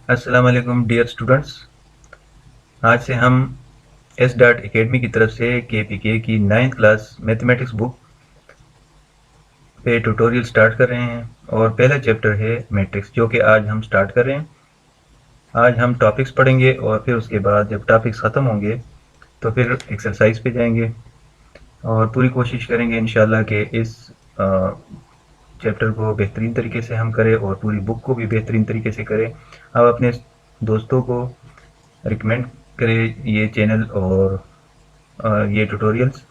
अस्सलाम वालेकुम dear students. आज से हम एस डॉट अकेडमी की तरफ से के की 9th क्लास मैथमेटिक्स बुक पे ट्यूटोरियल स्टार्ट कर रहे हैं और पहला चैप्टर है मैट्रिक्स, जो कि आज हम स्टार्ट कर रहे हैं। आज हम टॉपिक्स पढ़ेंगे और फिर उसके बाद जब टॉपिक्स ख़त्म होंगे तो फिर एक्सरसाइज पे जाएंगे और पूरी कोशिश करेंगे इंशाल्लाह कि इस चैप्टर को बेहतरीन तरीके से हम करें और पूरी बुक को भी बेहतरीन तरीके से करें। आप अपने दोस्तों को रिकमेंड करें ये चैनल और ये ट्यूटोरियल्स,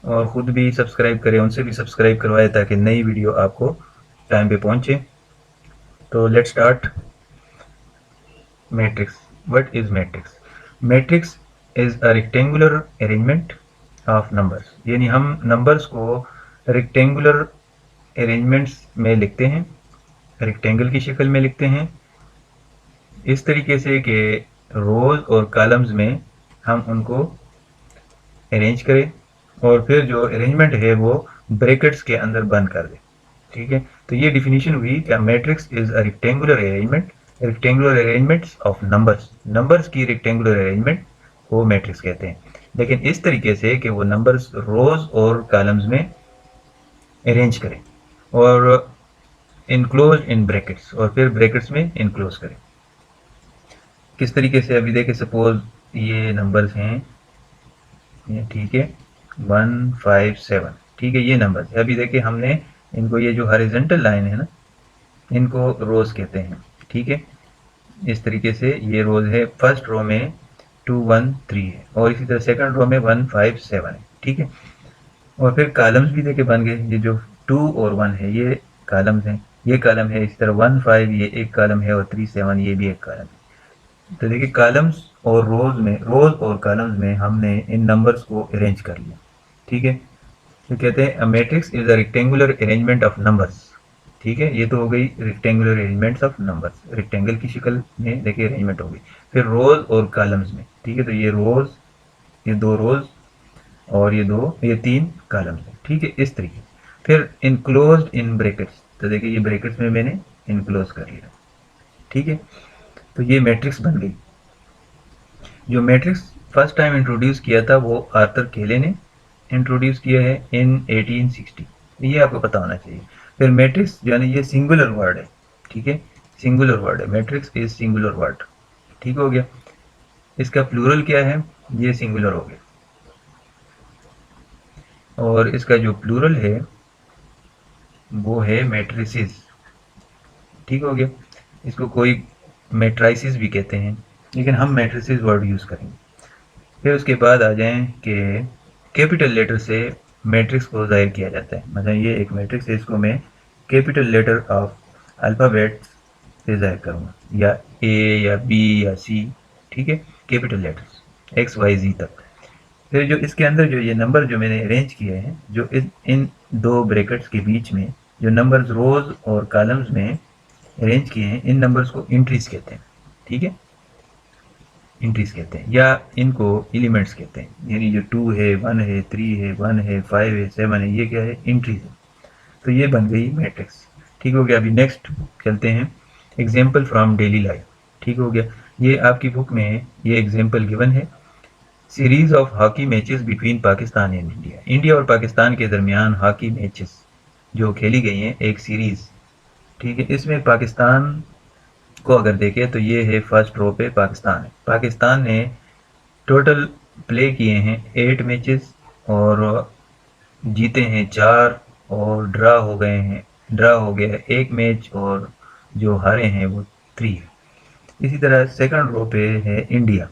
और ख़ुद भी सब्सक्राइब करें, उनसे भी सब्सक्राइब करवाएं ताकि नई वीडियो आपको टाइम पे पहुंचे। तो let's start. Matrix. What is matrix? Matrix is a rectangular arrangement of numbers, यानी हम नंबर्स को रेक्टेंगुलर अरेंजमेंट्स में लिखते हैं, रेक्टेंगल की शक्ल में लिखते हैं, इस तरीके से कि रोज और कॉलम्स में हम उनको अरेंज करें और फिर जो अरेंजमेंट है वो ब्रैकेट्स के अंदर बंद कर दें। ठीक है, तो ये डिफिनीशन हुई कि matrix is a rectangular arrangement, rectangular arrangements of numbers, numbers की रेक्टेंगुलर अरेंजमेंट को मैट्रिक्स कहते हैं। लेकिन इस तरीके से कि वो नंबर्स रोज और कॉलम्स में अरेंज करें और इनक्लोज इन ब्रैकेट्स, और फिर ब्रैकेट्स में इनक्लोज करें। किस तरीके से? अभी देखें, सपोज ये नंबर्स हैं, ये ठीक है, 157, ठीक है, ये नंबर है। अभी देखिए हमने इनको, ये जो हॉरिजॉन्टल लाइन है ना, इनको रोज कहते हैं। ठीक है, इस तरीके से ये रोज है। फर्स्ट रो में 213 है और इसी तरह सेकंड रो में 157 है। ठीक है, और फिर कॉलम्स भी देखे बन गए। ये जो 2 और 1 है ये कॉलम्स हैं, ये कॉलम है। इसी तरह 15 ये एक कॉलम है और 37 ये भी एक कॉलम है। तो देखिए कॉलम्स और रोज में, रोज और कॉलम्स में हमने इन नंबर्स को अरेंज कर लिया। ठीक है, तो कहते हैं matrix is a rectangular arrangement of numbers. ठीक है, ये तो हो गई rectangular arrangements of numbers, rectangle की शक्ल में देखिए अरेंजमेंट हो गई। फिर रोज और कॉलम्स में, ठीक है, तो ये रोज, ये दो रोज और ये तीन कॉलम्स हैं। ठीक है, इस तरीके। फिर इनक्लोज्ड इन ब्रैकेट्स, तो देखिए ये ब्रैकेट्स में मैंने इनक्लोज कर लिया। ठीक है, तो ये मैट्रिक्स बन गई। जो मैट्रिक्स फर्स्ट टाइम इंट्रोड्यूस किया था वो आर्थर केले ने इंट्रोड्यूस किया है इन 1860। ये आपको पता होना चाहिए। फिर मैट्रिक्स यानी ये सिंगुलर वर्ड है। ठीक है, सिंगुलर वर्ड है, मैट्रिक्स इज सिंगुलर वर्ड। ठीक हो गया। इसका प्लूरल क्या है? ये सिंगुलर हो गया। और इसका जो प्लूरल है वो है मैट्रिसेस। ठीक हो गया। इसको कोई मैट्राइसिस भी कहते हैं, लेकिन हम मैट्रिसेस वर्ड यूज़ करेंगे। फिर उसके बाद आ जाएं कि कैपिटल लेटर से मैट्रिक्स को ज़ाहिर किया जाता है। मतलब ये एक मैट्रिक्स है, इसको मैं कैपिटल लेटर ऑफ अल्फ़ाबेट से ज़ाहिर करूँगा, या ए या बी या सी। ठीक है, कैपिटल लेटर्स एक्स वाई जी तक। फिर जो इसके अंदर जो ये नंबर जो मैंने अरेंज किए हैं, जो इन दो ब्रैकेट्स के बीच में जो नंबर्स रोज और कॉलम्स में अरेंज किए हैं, इन नंबर्स को एंट्रीज कहते हैं। ठीक है, एंट्रीज कहते हैं, या इनको एलिमेंट्स कहते हैं। यानी जो 2 है, 1 है, 3 है, 1 है, 5 है, 7 है, ये क्या है? एंट्रीज है। तो ये बन गई मैट्रिक्स। ठीक हो गया। अभी नेक्स्ट चलते हैं, एग्जाम्पल फ्रॉम डेली लाइफ। ठीक हो गया। ये आपकी बुक में ये एग्जाम्पल गिवन है। Series of hockey matches between Pakistan and India, India और पाकिस्तान के दरमियान हॉकी मैचेस जो खेली गई हैं, एक सीरीज। ठीक है, इसमें पाकिस्तान को अगर देखें तो ये है फर्स्ट रो पे पाकिस्तान है। पाकिस्तान ने टोटल प्ले किए हैं 8 मैचेस और जीते हैं 4 और ड्रा हो गए हैं, ड्रा हो गया है एक मैच, और जो हारे हैं वो 3 है। इसी तरह सेकंड रो पे है इंडिया।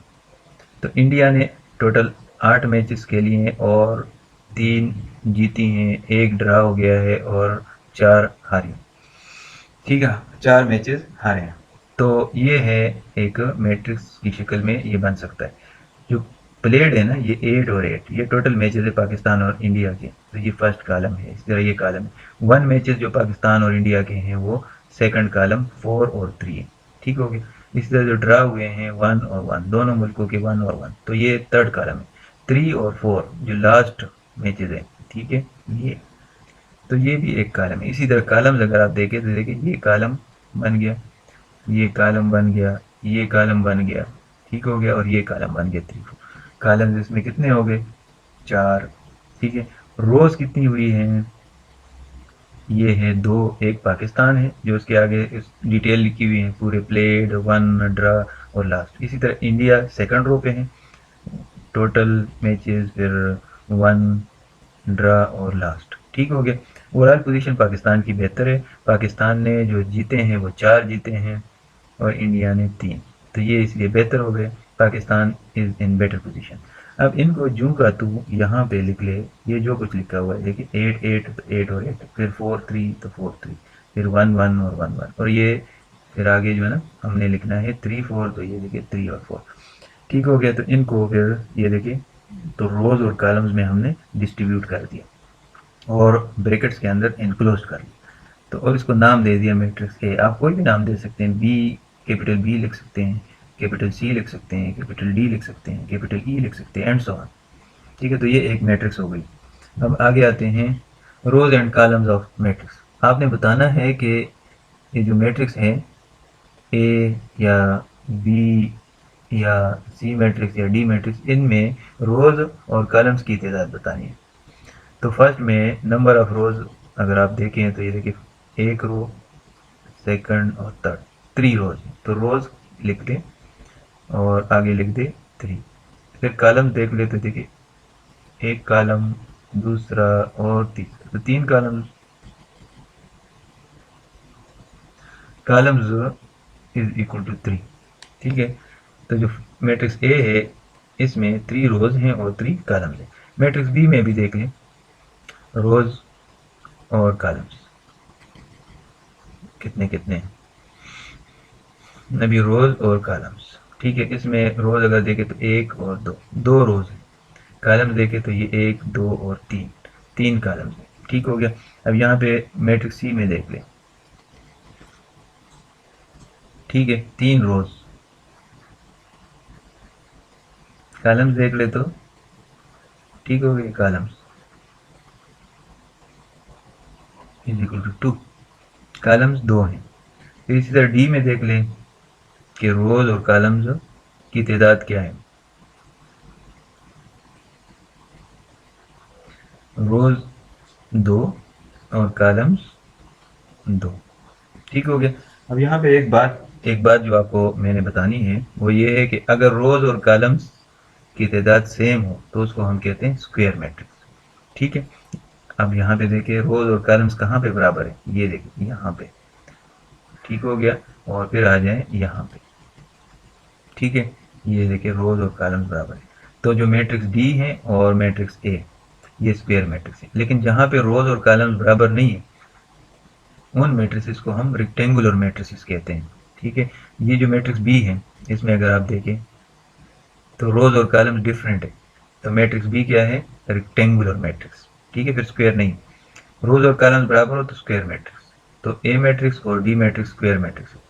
तो इंडिया ने टोटल 8 मैचेस खेली हैं और 3 जीती हैं, एक ड्रा हो गया है और 4 हारी। ठीक है, 4 मैचेस हारे हैं। तो ये है एक मैट्रिक्स की शक्ल में ये बन सकता है। जो प्लेड है ना, ये 8 और 8, ये टोटल मैचेस है पाकिस्तान और इंडिया के। तो ये फर्स्ट कॉलम है, इस तरह ये कॉलम है। 1 मैचेस जो पाकिस्तान और इंडिया के हैं वो सेकंड कॉलम 4 और 3 है। ठीक हो गया। इस तरह जो ड्रा हुए हैं 1 और 1, दोनों मुल्कों के 1 और 1, तो ये थर्ड कॉलम है। 3 और 4 जो लास्ट मैचेस है, ठीक है, ये, तो ये भी एक कॉलम है। इसी तरह कॉलम्स अगर आप देखें तो देखिए ये कॉलम बन गया। ये कॉलम बन गया, ये कॉलम बन गया, ठीक हो गया, और ये कॉलम बन गया 3 कॉलम इसमें कितने हो गए 4, ठीक है। रोज कितनी हुई हैं, ये है 2, एक पाकिस्तान है जो उसके आगे इस डिटेल लिखी हुई है पूरे, प्लेड 1 ड्रा और लास्ट। इसी तरह इंडिया सेकंड रो पे है, टोटल मैचेस फिर 1 ड्रा और लास्ट, ठीक हो गया। ओवरऑल पोजीशन पाकिस्तान की बेहतर है, पाकिस्तान ने जो जीते हैं वो 4 जीते हैं और इंडिया ने 3, तो ये इसलिए बेहतर हो गए, Pakistan is in better position. अब इनको जूं का तू यहाँ पे लिख ले, ये जो कुछ लिखा हुआ है देखिए 8 8 तो 8 और 8, फिर 4 3 तो 4 3, फिर 1 1 और 1 1, और ये फिर आगे जो है ना हमने लिखना है 3 4, तो ये देखिए 3 और 4, ठीक हो गया। तो इनको फिर ये देखिए तो रोज और कॉलम्स में हमने डिस्ट्रीब्यूट कर दिया और ब्रैकेट्स के अंदर इनक्लोज कर दिया। तो और इसको नाम दे दिया मैट्रिक्स ए, आप कोई भी नाम दे सकते हैं, बी कैपिटल बी लिख सकते हैं, कैपिटल सी लिख सकते हैं, कैपिटल डी लिख सकते हैं, कैपिटल ई लिख सकते हैं एंड सो ऑन, ठीक है। तो ये एक मैट्रिक्स हो गई। अब आगे आते हैं रोज एंड कॉलम्स ऑफ मैट्रिक्स। आपने बताना है कि ये जो मैट्रिक्स है ए या बी या सी मैट्रिक्स या डी मैट्रिक्स, इनमें रोज और कॉलम्स की तादाद बतानी है। तो फर्स्ट में नंबर ऑफ रोज अगर आप देखें तो ये देखिए एक रो, सेकंड और थर्ड, 3 रोज, तो रोज लिख दे और आगे लिख दे 3। फिर कॉलम देख ले तो देखिए एक कॉलम, दूसरा और तीसरा, तो 3 कॉलम्स इज इक्वल टू 3, ठीक है। तो जो मैट्रिक्स ए है इसमें 3 रोज हैं और 3 कॉलम्स हैं। मैट्रिक्स बी में भी देख लें रोज और कॉलम्स कितने कितने हैं, अभी रोज और कॉलम्स, ठीक है। इसमें रोज अगर देखें तो 1 और 2, 2 रोज हैं, कॉलम्स देखें तो ये 1 2 और 3, 3 कॉलम्स हैं, ठीक हो गया। अब यहाँ पे मैट्रिक्स सी में देख लें, ठीक है, 3 रोज, कॉलम्स देख ले तो ठीक हो गए, columns is equal to 2, columns 2 हैं। फिर इसी तरह डी में देख लें कि रोज और कॉलम्स की तादाद क्या है, रोज 2 और कॉलम्स 2, ठीक हो गया। अब यहाँ पे एक बात जो आपको मैंने बतानी है वो ये है कि अगर रोज और कॉलम्स की तादाद सेम हो तो उसको हम कहते हैं स्क्वायर मैट्रिक्स, ठीक है। अब यहाँ पे देखिए रोज और कॉलम्स कहाँ पे बराबर है, ये देखिए यहाँ पे, ठीक हो गया। और फिर आ जाए यहाँ पे, ठीक है, ये देखिए रोज और कॉलम्स बराबर है। तो जो मैट्रिक्स डी है और मैट्रिक्स ए ये स्क्वायर मैट्रिक्स है, लेकिन जहाँ पे रोज और कॉलम्स बराबर नहीं है उन मैट्रिसेस को हम रेक्टेंगुलर मैट्रिसेस कहते हैं, ठीक है। ये जो मैट्रिक्स बी है इसमें अगर आप देखें तो रोज और कॉलम्स डिफरेंट है, तो मैट्रिक्स बी क्या है, रेक्टेंगुलर मैट्रिक्स, ठीक है, फिर स्क्वायर नहीं। रोज और कॉलम्स बराबर हो तो स्क्वायर मैट्रिक्स, तो ए मैट्रिक्स और डी मैट्रिक्स स्क्वायर मैट्रिक्स है।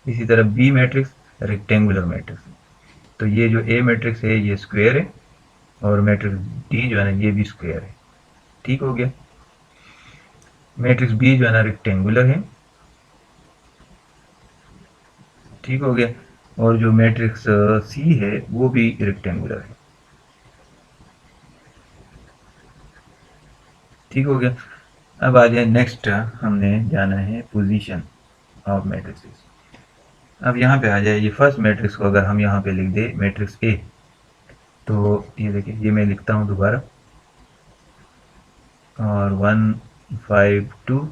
इसी तरह बी मैट्रिक्स रेक्टेंगुलर मैट्रिक्स है, तो ये जो ए मैट्रिक्स है ये स्क्वायर है और मैट्रिक्स डी जो है ना ये भी स्क्वायर है, ठीक हो गया। मैट्रिक्स बी जो है ना रेक्टेंगुलर है, ठीक हो गया। और जो मैट्रिक्स सी है वो भी रेक्टेंगुलर है, ठीक हो गया। अब आ जाए नेक्स्ट, हमने जाना है पोजीशन ऑफ मैट्रिक्स। अब यहाँ पे आ जाए ये फर्स्ट मैट्रिक्स को अगर हम यहाँ पे लिख दे मैट्रिक्स ए, तो ये देखिए ये मैं लिखता हूँ दोबारा, और 1 5 2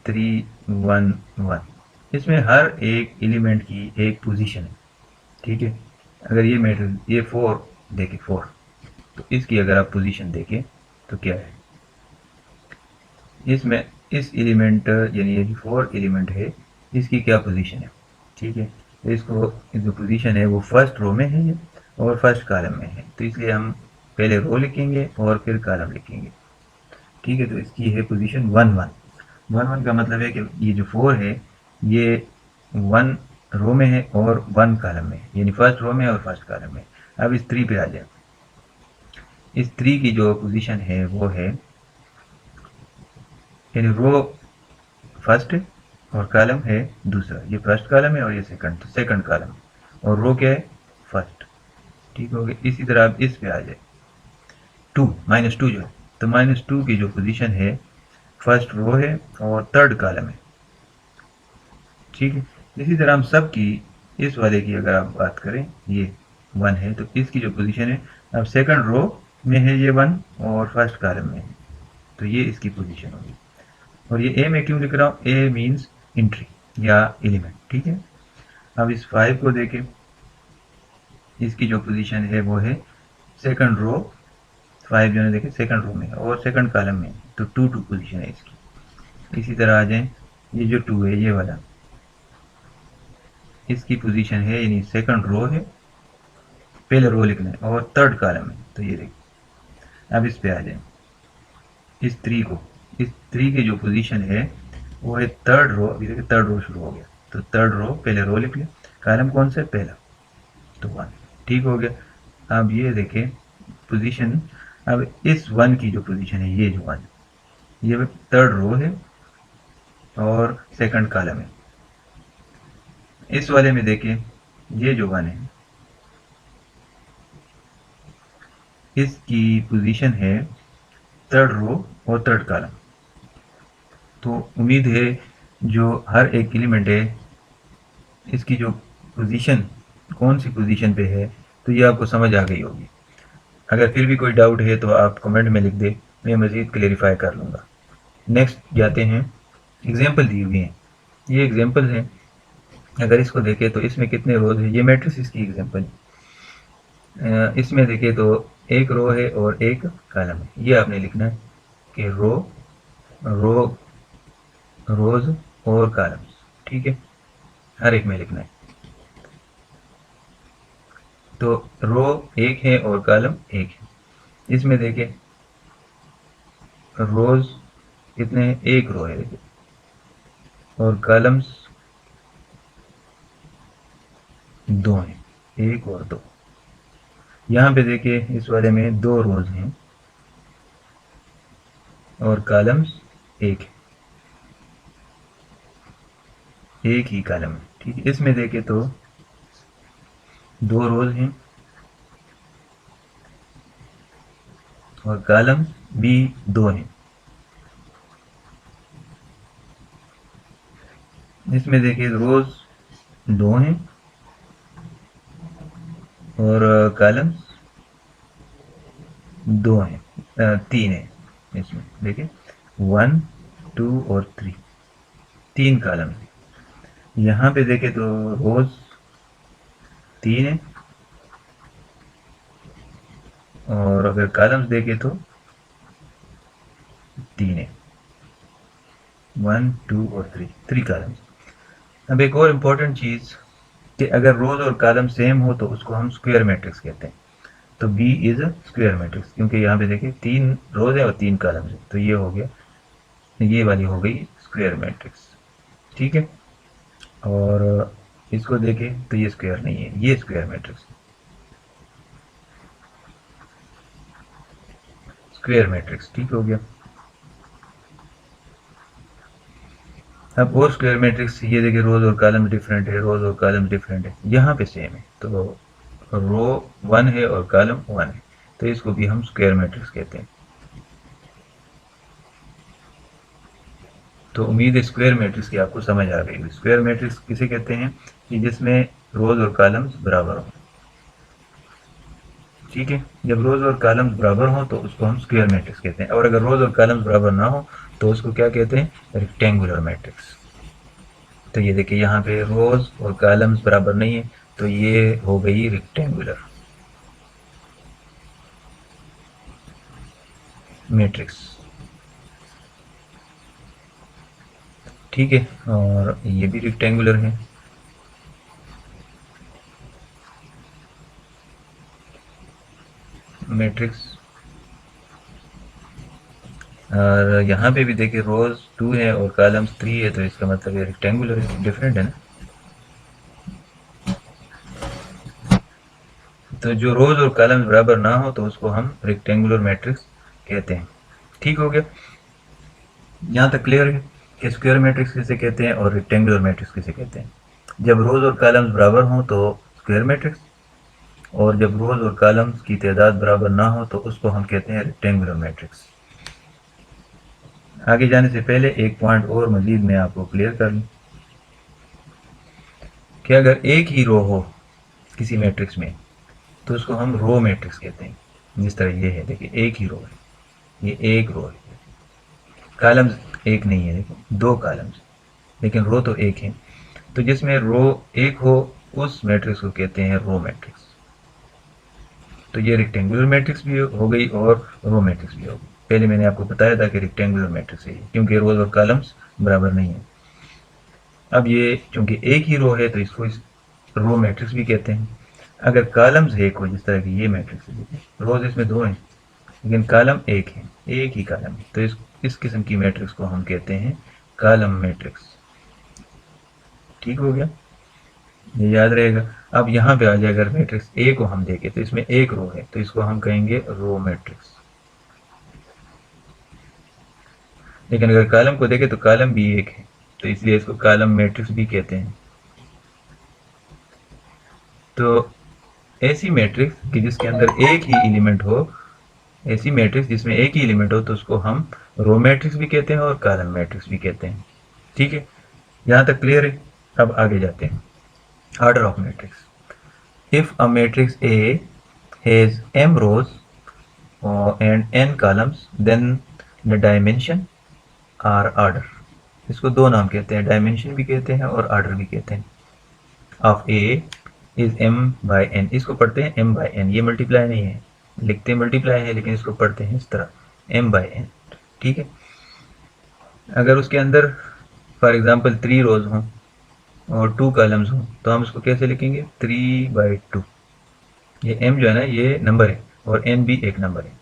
3 1 1, इसमें हर एक एलिमेंट की एक पोजीशन है, ठीक है। अगर ये मैट्रिक्स ये 4 देखिए 4, तो इसकी अगर आप पोजीशन देखें तो क्या है, इसमें इस एलिमेंट यानी ये जो 4 एलिमेंट है इसकी क्या पोजीशन है, ठीक है। तो इसको जो पोजीशन है वो फर्स्ट रो में है ये और फर्स्ट कॉलम में है, तो इसलिए हम पहले रो लिखेंगे और फिर कॉलम लिखेंगे, ठीक है। तो इसकी है पोजीशन 1 1 1 1 का मतलब है कि ये जो 4 है ये 1 रो में है और 1 कॉलम में है, यानी फर्स्ट रो में और फर्स्ट कॉलम में। अब इस 3 पे आ जाए, इस 3 की जो पोजीशन है वो है यानी रो फर्स्ट और कॉलम है दूसरा, ये फर्स्ट कॉलम है और ये सेकंड कॉलम है, और रो क्या है, फर्स्ट। ठीक हो गया। इसी तरह आप इस पे आ जाए, -2 जो है, तो -2 की जो पोजीशन है फर्स्ट रो है और थर्ड कॉलम है। ठीक है। इसी तरह हम सब की, इस वाले की अगर आप बात करें, ये 1 है तो इसकी जो पोजीशन है, अब सेकंड रो में है ये 1 और फर्स्ट कॉलम में है, तो ये इसकी पोजीशन होगी। और ये ए में क्यों लिख रहा हूँ, ए मीन्स एंट्री या एलिमेंट। ठीक है। अब इस 5 को देखें, इसकी जो पोजीशन है वो है सेकंड रो, 5 जो है देखें सेकंड रो में है और सेकंड कॉलम में है, तो 2 पोजीशन है इसकी। इसी तरह आ जाए, ये जो 2 है ये वाला, इसकी पोजीशन है यानी सेकंड रो है, पहले रो लिखना है और थर्ड कॉलम है, तो ये देखिए। अब इस पे आ जाए, इस 3 को, इस 3 की जो पोजीशन है वो है थर्ड रो। अभी देखिए थर्ड रो शुरू हो गया, तो थर्ड रो पहले रो लिख लिया, कॉलम कौन सा है, पहला, तो 1। ठीक हो गया। अब ये देखें पोजीशन, अब इस 1 की जो पोजीशन है, ये जो 1, ये थर्ड रो है और सेकंड कॉलम है। इस वाले में देखें, ये जो 1 है, इसकी पोजीशन है थर्ड रो और थर्ड कॉलम। तो उम्मीद है जो हर एक एलिमेंट है इसकी जो पोजीशन कौन सी पोजीशन पे है, तो ये आपको समझ आ गई होगी। अगर फिर भी कोई डाउट है तो आप कमेंट में लिख दें, मैं मज़ीद क्लेरिफाई कर लूँगा। नेक्स्ट जाते हैं, एग्जाम्पल दी हुई हैं, ये एग्जाम्पल हैं। अगर इसको देखें तो इसमें कितने रोज है, ये मैट्रिक्स इसकी एग्जाम्पल। इसमें देखें तो एक रो है और एक कॉलम है, ये आपने लिखना है कि रो, रो, रोज और कॉलम्स। ठीक है, हर एक में लिखना है। तो रो एक है और कॉलम एक है। इसमें देखें रोज कितने हैं, एक रो है देखिए, और कॉलम्स 2 हैं, एक और 2। यहाँ पे देखिए इस वाले में 2 रोज हैं और कॉलम्स एक है, एक ही कॉलम है। ठीक है। इसमें देखें तो 2 रोज हैं और कॉलम भी 2 हैं। इसमें देखिए रोज 2 हैं और कॉलम्स 2 हैं, 3 हैं। इसमें देखिए 1, 2 और 3, 3 कॉलम हैं। यहाँ पे देखें तो रोज 3 हैं और अगर कॉलम्स देखें तो 3 है, 1, 2 और 3 कॉलम्स। अब एक और इम्पोर्टेंट चीज़ कि अगर रोज और कॉलम सेम हो तो उसको हम स्क्वायर मैट्रिक्स कहते हैं। तो बी इज स्क्वायर मैट्रिक्स, क्योंकि यहाँ पे देखिए 3 रोज है और 3 कॉलम्स है, तो ये हो गया, ये वाली हो गई स्क्वायर मैट्रिक्स। ठीक है। और इसको देखें तो ये स्क्वायर नहीं है, ये स्क्वायर मैट्रिक्स, स्क्वायर मैट्रिक्स। ठीक हो गया। अब और स्क्वायर मैट्रिक्स, ये देखिए रोज और कॉलम डिफरेंट है, रोज और कॉलम डिफरेंट है, यहाँ पे सेम है, तो रो 1 है और कॉलम 1 है, तो इसको भी हम स्क्वायर मैट्रिक्स कहते हैं। तो उम्मीद है स्क्वायर मैट्रिक्स की आपको समझ आ गई। स्क्वायर मैट्रिक्स किसे कहते हैं, कि जिसमें रोज और कॉलम्स बराबर हो। ठीक है। जब रोज और कॉलम्स बराबर हो तो उसको हम स्क्वायर मैट्रिक्स कहते हैं, और अगर रोज और कॉलम्स बराबर ना हो तो उसको क्या कहते हैं, रेक्टेंगुलर मैट्रिक्स। तो ये देखिए यहाँ पे रोज और कॉलम्स बराबर नहीं है, तो ये हो गई रेक्टेंगुलर मैट्रिक्स। ठीक है। और ये भी रेक्टेंगुलर है। मैट्रिक्स, और यहाँ पे भी देखिए रोज 2 है और कॉलम्स 3 है, तो इसका मतलब ये रेक्टेंगुलर है, डिफरेंट है ना। तो जो रोज और कॉलम्स बराबर ना हो तो उसको हम रेक्टेंगुलर मैट्रिक्स कहते हैं। ठीक हो गया, यहाँ तक क्लियर है। कि स्क्वायर मैट्रिक्स किसे कहते हैं और रेक्टेंगुलर मैट्रिक्स किसे कहते हैं। जब रोज और कॉलम्स बराबर हों तो स्क्वायर मैट्रिक्स, और जब रोज और कॉलम्स की तादाद बराबर ना हो तो उसको हम कहते हैं रेक्टेंगुलर मैट्रिक्स। आगे जाने से पहले एक पॉइंट और मजीद मैं आपको क्लियर कर लूँ कि अगर एक ही रो हो किसी मैट्रिक्स में तो उसको हम रो मैट्रिक्स कहते हैं। जिस तरह ये है, देखिए एक ही रो है, ये एक रो है, कॉलम्स एक नहीं है, देखो दो कॉलम्स, लेकिन रो तो एक है। तो जिसमें रो एक हो उस मैट्रिक्स को कहते हैं रो मैट्रिक्स। तो ये रेक्टेंगुलर मैट्रिक्स भी हो गई और रो मैट्रिक्स भी हो गई। पहले मैंने आपको बताया था कि रेक्टेंगुलर मैट्रिक्स है क्योंकि रोज और कॉलम्स बराबर नहीं है। अब ये चूंकि एक ही रो है तो इसको रो मैट्रिक्स भी कहते हैं। अगर कॉलम्स एक हो, जिस तरह की ये मैट्रिक्स है, रोज इसमें दो हैं लेकिन कॉलम एक है, एक ही कॉलम है, तो इस किस्म की मैट्रिक्स को हम कहते हैं कॉलम मैट्रिक्स। ठीक हो गया, ये याद रहेगा। अब यहाँ पे आ जाए, अगर मैट्रिक्स ए को हम देखें तो इसमें एक रो है तो इसको हम कहेंगे रो मैट्रिक्स। लेकिन अगर कॉलम को देखें तो कॉलम भी एक है तो इसलिए इसको कॉलम मैट्रिक्स भी कहते हैं। तो ऐसी मैट्रिक्स कि जिसके अंदर एक ही एलिमेंट हो, ऐसी मैट्रिक्स जिसमें एक ही एलिमेंट हो तो उसको हम रो मैट्रिक्स भी कहते हैं और कॉलम मैट्रिक्स भी कहते हैं। ठीक है, यहाँ तक क्लियर है। अब आगे जाते हैं, order of matrix. If a matrix A has m rows and n columns then the dimension or order, इसको दो नाम कहते हैं, डायमेंशन भी कहते हैं और ऑर्डर भी कहते हैं, of A is m by n। इसको पढ़ते हैं m by n, ये मल्टीप्लाई नहीं है, लिखते मल्टीप्लाई है लेकिन इसको पढ़ते हैं इस तरह m by n। ठीक है, अगर उसके अंदर फॉर एग्जांपल 3 रोज हों और 2 कॉलम्स हों तो हम इसको कैसे लिखेंगे, 3/2। ये m जो है ना, ये नंबर है और n भी एक नंबर है,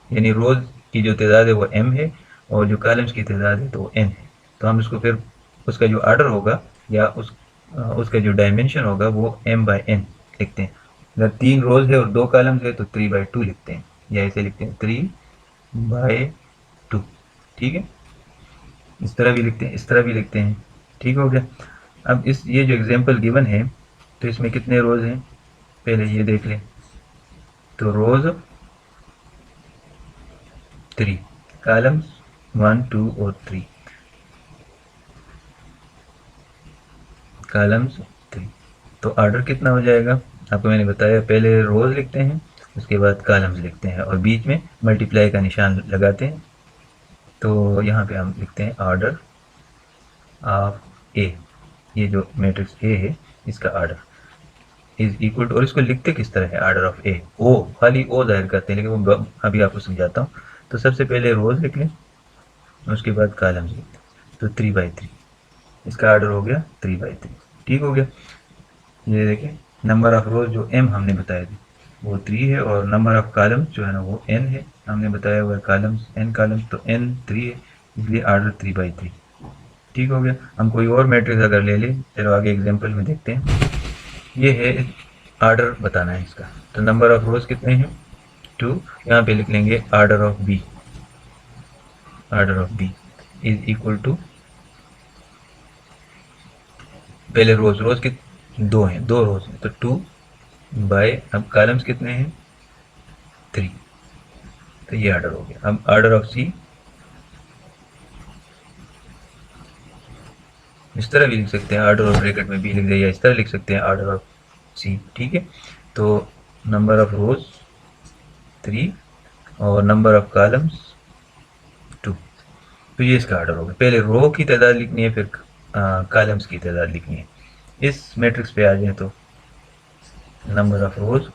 यानी रोज की जो तादाद है वो m है और जो कॉलम्स की तादाद है तो वो n है। तो हम इसको फिर उसका जो ऑर्डर होगा या उसका जो डायमेंशन होगा वो m by n लिखते हैं। अगर 3 रोज है और 2 कॉलम्स है तो 3/2 लिखते हैं, या ऐसे लिखते हैं 3/2। ठीक है, इस तरह भी लिखते हैं, इस तरह भी लिखते हैं। ठीक हो गया। अब ये जो एग्जांपल गिवन है तो इसमें कितने रोज हैं, पहले ये देख लें। तो रोज 3, कॉलम्स 1, 2 और 3, कॉलम्स 3। तो ऑर्डर कितना हो जाएगा, आपको मैंने बताया, पहले रोज लिखते हैं, उसके बाद कॉलम्स लिखते हैं और बीच में मल्टीप्लाई का निशान लगाते हैं। तो यहाँ पे हम लिखते हैं ऑर्डर ऑफ ए, ये जो मैट्रिक्स ए है इसका ऑर्डर इज इक्वल टू, और इसको लिखते किस तरह है, ऑर्डर ऑफ ए, ओ खाली ओ जाहिर करते हैं लेकिन वो अभी आपको समझाता हूँ। तो सबसे पहले रोज लिख लें, उसके बाद कॉलम्स लिख लें, तो 3/3, इसका ऑर्डर हो गया 3/3। ठीक हो गया। ये देखें, नंबर ऑफ रोज जो m हमने बताया थी वो 3 है और नंबर ऑफ कॉलम्स जो है ना वो n है, हमने बताया हुआ है कॉलम्स n कॉलम्स, तो n 3 है, इसलिए ऑर्डर 3/3। ठीक हो गया। हम कोई और मैट्रिक्स अगर ले लें, चलो आगे एग्जांपल में देखते हैं। ये है ऑर्डर बताना है इसका, तो नंबर ऑफ रोज कितने हैं 2, यहाँ पे लिख लेंगे order of b, order of b is equal to, पहले रोज के 2 हैं, 2 रोज हैं तो 2 बाय, अब कॉलम्स कितने हैं 3, तो ये ऑर्डर हो गया। अब ऑर्डर ऑफ सी, इस तरह भी लिख सकते हैं, ऑर्डर ऑफ ब्रैकेट में भी लिख दिया, इस तरह लिख सकते हैं ऑर्डर ऑफ सी। ठीक है, तो नंबर ऑफ रोज 3 और नंबर ऑफ कॉलम्स 2, तो ये इसका ऑर्डर होगा। पहले रो की तादाद लिखनी है, फिर कॉलम्स की तादाद लिखनी है। इस मैट्रिक्स पे आ जाए तो नंबर ऑफ रोज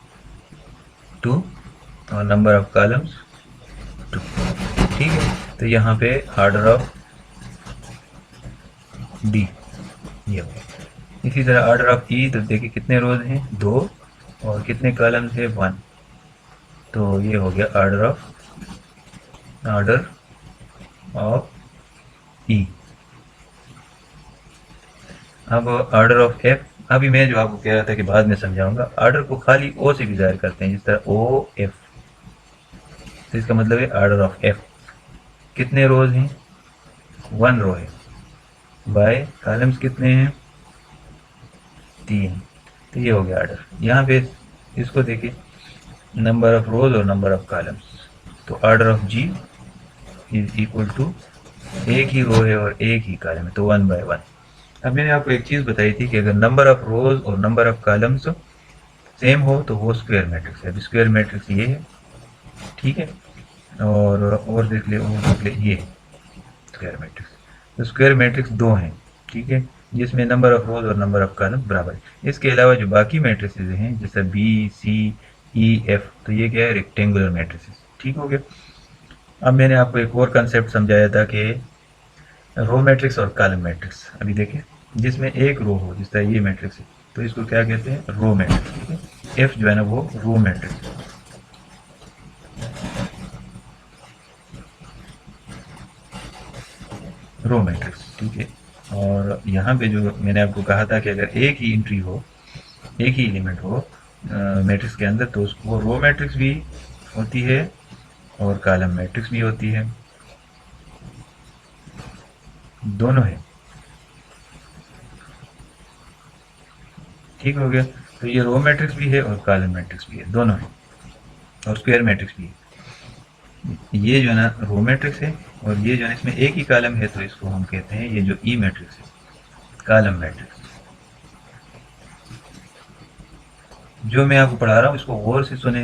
2 और नंबर ऑफ कॉलम्स 2। ठीक है, तो यहाँ पे ऑर्डर ऑफ डी ये हो गया। इसी तरह ऑर्डर ऑफ ई, तो देखिए कितने रोज हैं 2 और कितने कॉलम्स है 1, तो ये हो गया ऑर्डर ऑफ ई। अब ऑर्डर ऑफ एफ, अभी मैं जो आपको कह रहा था कि बाद में समझाऊंगा, ऑर्डर को खाली ओ से भी जाहिर करते हैं, जिस तरह ओ एफ, तो इसका मतलब है ऑर्डर ऑफ एफ। कितने रोज हैं 1 रो है, बाय कॉलम्स कितने हैं 3। तो ये हो गया आर्डर। यहाँ पे इसको देखिए, नंबर ऑफ रोज और नंबर ऑफ कॉलम्स, तो order of G is equal to एक ही रो है और एक ही कॉलम है, तो 1 बाय 1। अब मैंने आपको एक चीज़ बताई थी कि अगर नंबर ऑफ रोज और नंबर ऑफ कॉलम्स सेम हो तो वो स्क्वायर मैट्रिक्स है। अब स्क्वायर मैट्रिक्स ये है, ठीक है। और देख ले, और देख ले, ये स्क्वायर मैट्रिक्स। तो स्क्वायर मैट्रिक्स दो हैं, ठीक है, जिसमें नंबर ऑफ रोज और नंबर ऑफ कॉलम बराबर है। इसके अलावा जो बाकी मैट्रिसेस हैं जैसे बी सी ई एफ, तो ये क्या है, रेक्टेंगुलर मैट्रिसेस, ठीक हो गया। अब मैंने आपको एक और कंसेप्ट समझाया था कि रो मैट्रिक्स और कॉलम मैट्रिक्स। अभी देखिए, जिसमें एक रो हो, जिस तरह ये मैट्रिक्स है, तो इसको क्या कहते हैं, रो मैट्रिक्स, ठीक है। एफ जो है ना वो रो मैट्रिक्स, रो मैट्रिक्स, ठीक है। और यहाँ पे जो मैंने आपको कहा था कि अगर एक ही एंट्री हो, एक ही एलिमेंट हो मैट्रिक्स के अंदर, तो उसको रो मैट्रिक्स भी होती है और कॉलम मैट्रिक्स भी होती है, दोनों है, ठीक हो गया। तो ये रो मैट्रिक्स भी है और कॉलम मैट्रिक्स भी है, दोनों है, और स्क्वायर मैट्रिक्स भी है। ये जो है ना रो मैट्रिक्स है, और ये जो है इसमें एक ही कॉलम है, तो इसको हम कहते हैं, ये जो ई मैट्रिक्स है, कॉलम मैट्रिक्स। जो मैं आपको पढ़ा रहा हूँ इसको गौर से सुने।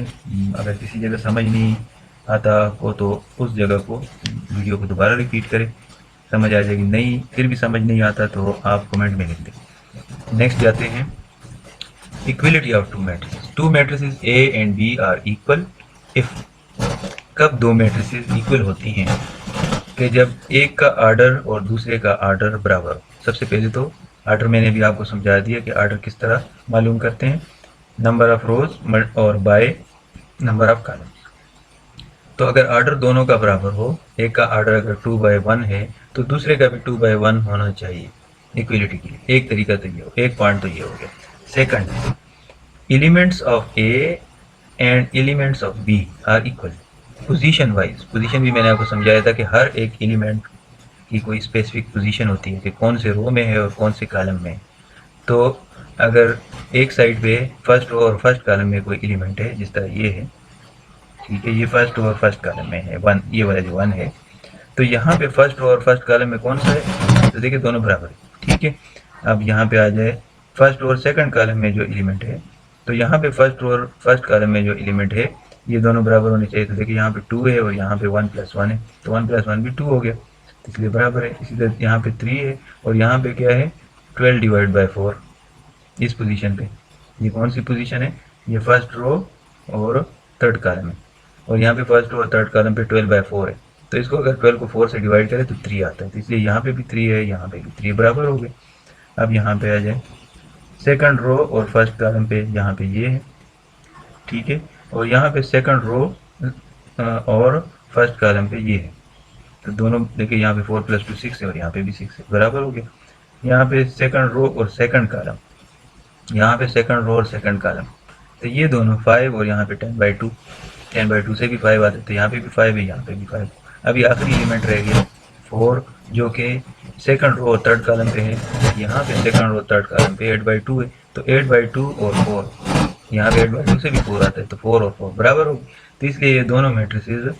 अगर किसी जगह समझ नहीं आता आपको तो उस जगह को, वीडियो को दोबारा रिपीट करें, समझ आ जाएगी। नहीं, फिर भी समझ नहीं आता तो आप कमेंट में लिख दें। नेक्स्ट जाते हैं, equality of two matrices A and B are equal if. कब दो मैट्रिसेस इक्वल होती हैं, कि जब एक का आर्डर और दूसरे का आर्डर बराबर हो। सबसे पहले तो आर्डर मैंने भी आपको समझा दिया कि आर्डर किस तरह मालूम करते हैं, नंबर ऑफ रोज और बाय नंबर ऑफ कॉलम। तो अगर आर्डर दोनों का बराबर हो, एक का आर्डर अगर 2/1 है तो दूसरे का भी 2/1 होना चाहिए इक्वलिटी के लिए। एक तरीका तो ये हो, एक पॉइंट तो ये हो गया। Second, elements of A and elements of B are equal position wise. Position भी मैंने आपको समझाया था कि हर एक एलिमेंट की कोई स्पेसिफिक पोजीशन होती है कि कौन से रो में है और कौन से कॉलम में है। तो अगर एक साइड पे फर्स्ट रो और फर्स्ट कॉलम में कोई एलिमेंट है, जिस तरह ये है, ठीक है, ये फर्स्ट रो और फर्स्ट कॉलम में है, वन, ये वाला जो वन है, तो यहाँ पे फर्स्ट रो और फर्स्ट कॉलम में कौन सा है, तो देखिए दोनों बराबर है, ठीक है। अब यहाँ पे आ जाए फर्स्ट रो और सेकंड कॉलम में जो एलिमेंट है, तो यहाँ पे फर्स्ट रो और फर्स्ट कॉलम में जो एलिमेंट है ये दोनों बराबर होने चाहिए। तो देखिए यहाँ पे 2 है और यहाँ पे 1+1 है, तो 1+1 भी 2 हो गया, तो इसलिए बराबर है। इसी तरह यहाँ पे 3 है और यहाँ पे क्या है, 12/4 इस पोजीशन पे। ये कौन सी पोजीशन है, ये फर्स्ट रो और थर्ड कॉलम है, और यहाँ पे फर्स्ट रो और थर्ड कॉलम पे 12/4 है। तो इसको अगर 12 को 4 से डिवाइड करें तो 3 आता है, तो इसलिए यहाँ पे भी 3 है, यहाँ पे भी 3, बराबर हो गए। अब यहाँ पे आ जाए सेकंड रो और फर्स्ट कॉलम पे, यहाँ पे ये है, ठीक है, और यहाँ पे सेकंड रो और फर्स्ट कॉलम पे ये है, तो दोनों देखिए, यहाँ पे 4+2 6 है और यहाँ पे भी 6 है, बराबर हो गया। यहाँ पे सेकंड रो और सेकंड कॉलम, यहाँ पे सेकंड रो और सेकंड कॉलम, तो ये दोनों 5 और यहाँ पे 10/2, 10/2 से भी 5 आते, तो यहाँ पे भी 5 है, यहाँ पे भी 5। अभी आखिरी एलिमेंट रह गया 4, जो कि सेकंड रो और थर्ड कॉलम पे है। यहाँ पे सेकंड रो थर्ड कॉलम पे 8/2 है, तो 8/2 और 4, यहाँ पे 8/2 से भी 4 आता है, तो 4 और 4 बराबर होगी। तो इसलिए ये दोनों मैट्रिसेस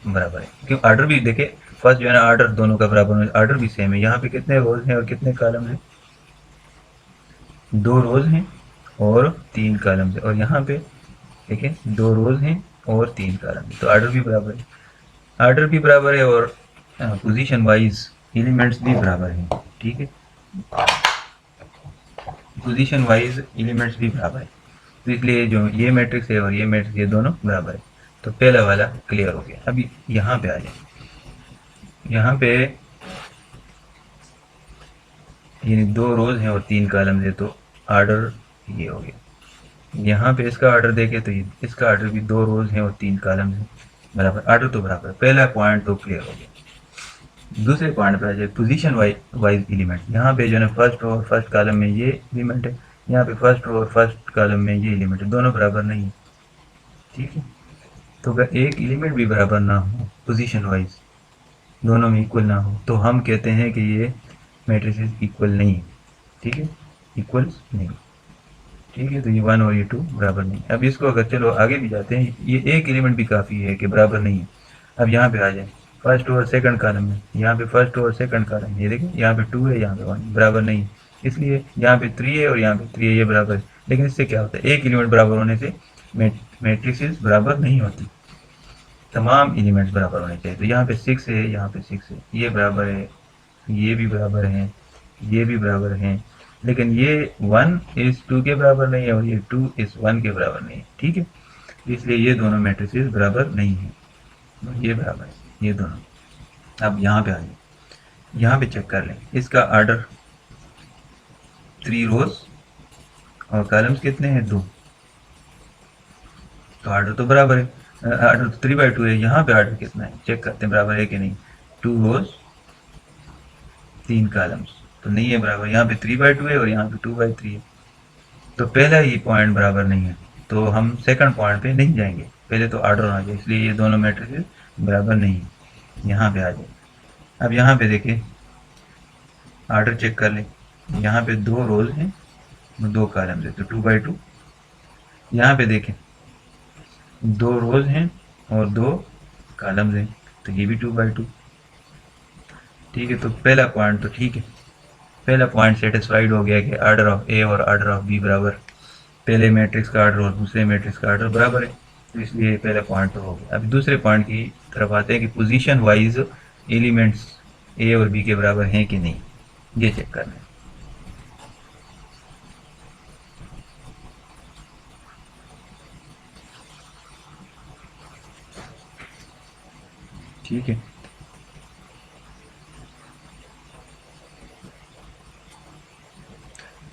बराबर है, क्यों, आर्डर भी देखे, फर्स्ट जो है ना आर्डर दोनों का बराबर है, आर्डर भी सेम है। यहाँ पे कितने रोज हैं और कितने कॉलम हैं, 2 रोज हैं और 3 कॉलम है, और यहाँ पे देखिए 2 रोज हैं और 3 कॉलम है, तो आर्डर भी बराबर है, आर्डर भी बराबर है, और पोजीशन वाइज एलिमेंट्स भी बराबर हैं, ठीक है, पोजीशन वाइज एलिमेंट्स भी बराबर है। तो इसलिए जो ये मैट्रिक्स है और ये मैट्रिक्स, ये दोनों बराबर है। तो पहला वाला क्लियर हो गया। अभी यहाँ पे आ जाए, यहाँ पे यानी 2 रोज हैं और 3 कॉलम है, तो आर्डर ये हो गया। यहाँ पे इसका आर्डर देखें तो इसका आर्डर भी 2 रोज हैं और 3 कॉलम है, बराबर, आर्डर तो बराबर। पहला पॉइंट तो क्लियर हो गया। दूसरे पॉइंट पे आ जाए, पोजीशन वाइज एलिमेंट। यहाँ पे जो है फर्स्ट रो और फर्स्ट कॉलम में ये एलिमेंट है, यहाँ पे फर्स्ट रो और फर्स्ट कॉलम में ये एलिमेंट है, दोनों बराबर नहीं है, ठीक है। तो अगर एक एलिमेंट भी बराबर ना हो पोजीशन वाइज, दोनों में इक्वल ना हो, तो हम कहते हैं कि ये मैट्रिसेस इक्वल नहीं है, ठीक है, इक्वल्स नहीं, ठीक है। तो ये 1 और ये 2 बराबर नहीं। अब इसको अगर चलो आगे भी जाते हैं, ये एक एलिमेंट भी काफ़ी है कि बराबर नहीं है। अब यहाँ पे आ जाए फर्स्ट और सेकंड कॉलम में, यहाँ पे फर्स्ट और सेकंड कॉलम, ये देखिए यहाँ पे 2 है, यहाँ पे 1 बराबर नहीं है, इसलिए यहाँ पे 3 है और यहाँ पे 3 है, ये बराबर है। लेकिन इससे क्या होता है, एक एलिमेंट बराबर होने से मैट्रिसेस बराबर नहीं होती, तमाम एलिमेंट्स बराबर होने चाहिए। तो यहाँ पे 6 है, यहाँ पे 6 है, ये बराबर है, ये भी बराबर हैं, ये भी बराबर हैं, लेकिन ये 1 इस 2 के बराबर नहीं है और ये 2 इस 1 के बराबर नहीं है, ठीक है। इसलिए ये दोनों मैट्रिसेस बराबर नहीं है, ये बराबर है, ये दोनों। अब यहाँ पे आ जाए, यहाँ पे चेक कर लें, इसका ऑर्डर 3 रोज और कॉलम्स कितने हैं, 2, तो ऑर्डर तो बराबर है, ऑर्डर तो 3/2 है। यहाँ पे ऑर्डर कितना है, चेक करते हैं बराबर है कि नहीं, 2 रोज 3 कॉलम्स, तो नहीं है बराबर, यहाँ पे 3/2 है और यहाँ पे 2/3 है, तो पहला ही पॉइंट बराबर नहीं है, तो हम सेकंड पॉइंट पे नहीं जाएंगे, पहले तो ऑर्डर होना चाहिए, इसलिए ये दोनों मैट्रिसेस बराबर नहीं है। यहाँ पे आ जाए, अब यहाँ पे देखिए ऑर्डर चेक कर लें, यहाँ पे 2 रोज हैं, 2 कॉलम्स है, तो 2/2। यहाँ पे देखें 2 रोज हैं और 2 कॉलम्स हैं, तो ये भी 2/2, ठीक है। तो पहला पॉइंट तो ठीक है, पहला पॉइंट सेटिस्फाइड हो गया कि ऑर्डर ऑफ ए और ऑर्डर ऑफ बी बराबर, पहले मैट्रिक्स का ऑर्डर और दूसरे मैट्रिक्स का ऑर्डर बराबर है, तो इसलिए पहला पॉइंट तो हो गया। अभी दूसरे पॉइंट की तरफ आते हैं कि पोजीशन वाइज एलिमेंट्स ए और बी के बराबर हैं कि नहीं, ये चेक करना है। ठीक है,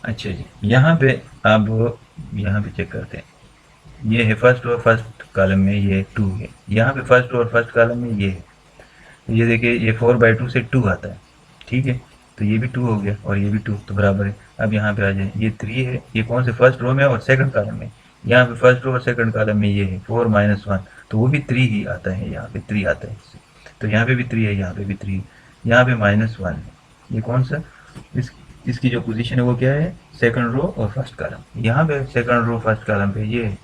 अच्छा जी, यहाँ पे अब यहाँ पे चेक करते हैं, ये है फर्स्ट और फर्स्ट कॉलम में ये 2 है, यहाँ पे फर्स्ट और फर्स्ट कॉलम में ये है, तो ये देखिए ये 4/2 से 2 आता है, ठीक है। तो ये भी 2 हो गया और ये भी 2, तो बराबर है। अब यहाँ पे आ जाए, ये 3 है, ये कौन से फर्स्ट रो में और सेकंड कॉलम में, यहाँ पे फर्स्ट रो और सेकंड कॉलम में ये है 4 - 1, तो वो भी 3 ही आता है, यहाँ पे 3 आता है इससे, तो यहाँ पे भी 3 है, यहाँ पे भी 3 है, यहाँ पे -1 है, ये कौन सा, इस इसकी जो पोजीशन है वो क्या है, सेकंड रो और फर्स्ट कॉलम। यहाँ पे सेकंड रो फर्स्ट कॉलम पे ये है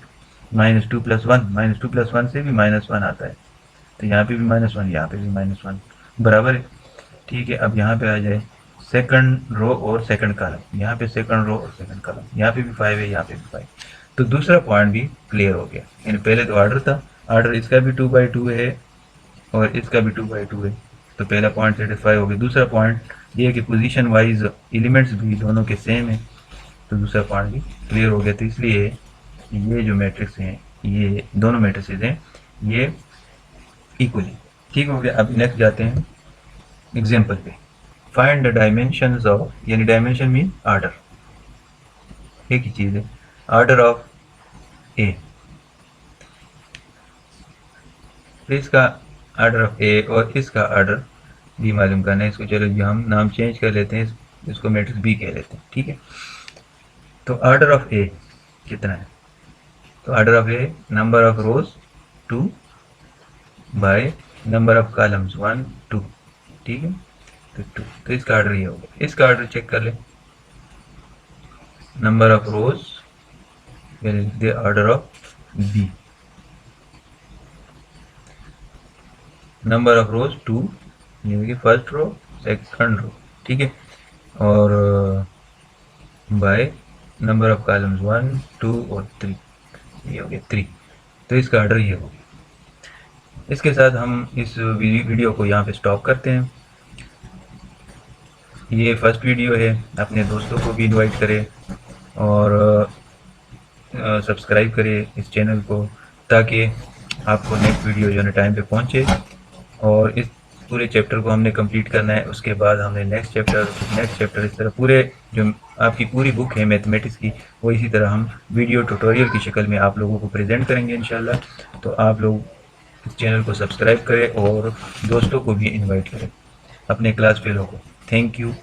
-2 + 1, -2 + 1 से भी -1 आता है, तो यहाँ पे भी -1, यहाँ पे भी -1, बराबर है, ठीक है। अब यहाँ पे आ जाए सेकंड रो और सेकंड कॉलम, यहाँ पे सेकंड रो और सेकंड कॉलम, यहाँ पे भी 5 है, यहाँ पे भी 5, तो दूसरा पॉइंट भी क्लियर हो गया। यानी पहले तो ऑर्डर था, ऑर्डर इसका भी 2/2 है और इसका भी 2/2 है, तो पहला पॉइंट सेटिस्फाई हो गया। दूसरा पॉइंट ये है कि पोजीशन वाइज एलिमेंट्स भी दोनों के सेम है, तो दूसरा पॉइंट भी क्लियर हो गया। तो इसलिए ये जो मैट्रिक्स हैं, ये दोनों मैट्रिसेस हैं, ये इक्वली ठीक हो गया। अब नेक्स्ट जाते हैं एग्जाम्पल पे, फाइंड द डायमेंशंस ऑफ, यानी डायमेंशन मीन ऑर्डर, एक ही चीज़ है, ऑर्डर ऑफ ए, इसका ऑर्डर ऑफ ए और इसका ऑर्डर बी मालूम करना है। इसको चलो जी हम नाम चेंज कर लेते हैं, इसको मैट्रिक्स बी कह लेते हैं, ठीक है। तो ऑर्डर ऑफ ए कितना है, तो order of A number of rows 2 by number of columns 1 2, ठीक है, तो 2, तो इसका ऑर्डर ये होगा। इसका ऑर्डर चेक कर लें, number of rows the order of B, number of rows 2, ये देखिए फर्स्ट रो सेकंड रो, ठीक है, और बाय नंबर ऑफ कॉलम्स 1 2 और 3, ये हो गया 3, तो इसका ऑर्डर ये हो गया। इसके साथ हम इस वीडियो को यहाँ पे स्टॉप करते हैं। ये फर्स्ट वीडियो है, अपने दोस्तों को भी इनवाइट करें और सब्सक्राइब करें इस चैनल को, ताकि आपको नेक्स्ट वीडियो जो है टाइम पे पहुँचे। और इस पूरे चैप्टर को हमने कंप्लीट करना है, उसके बाद हमने नेक्स्ट चैप्टर, इस तरह पूरे जो आपकी पूरी बुक है मैथमेटिक्स की, वो इसी तरह हम वीडियो ट्यूटोरियल की शक्ल में आप लोगों को प्रेजेंट करेंगे इंशाल्लाह। तो आप लोग इस चैनल को सब्सक्राइब करें और दोस्तों को भी इनवाइट करें, अपने क्लास फेलो को। Thank you.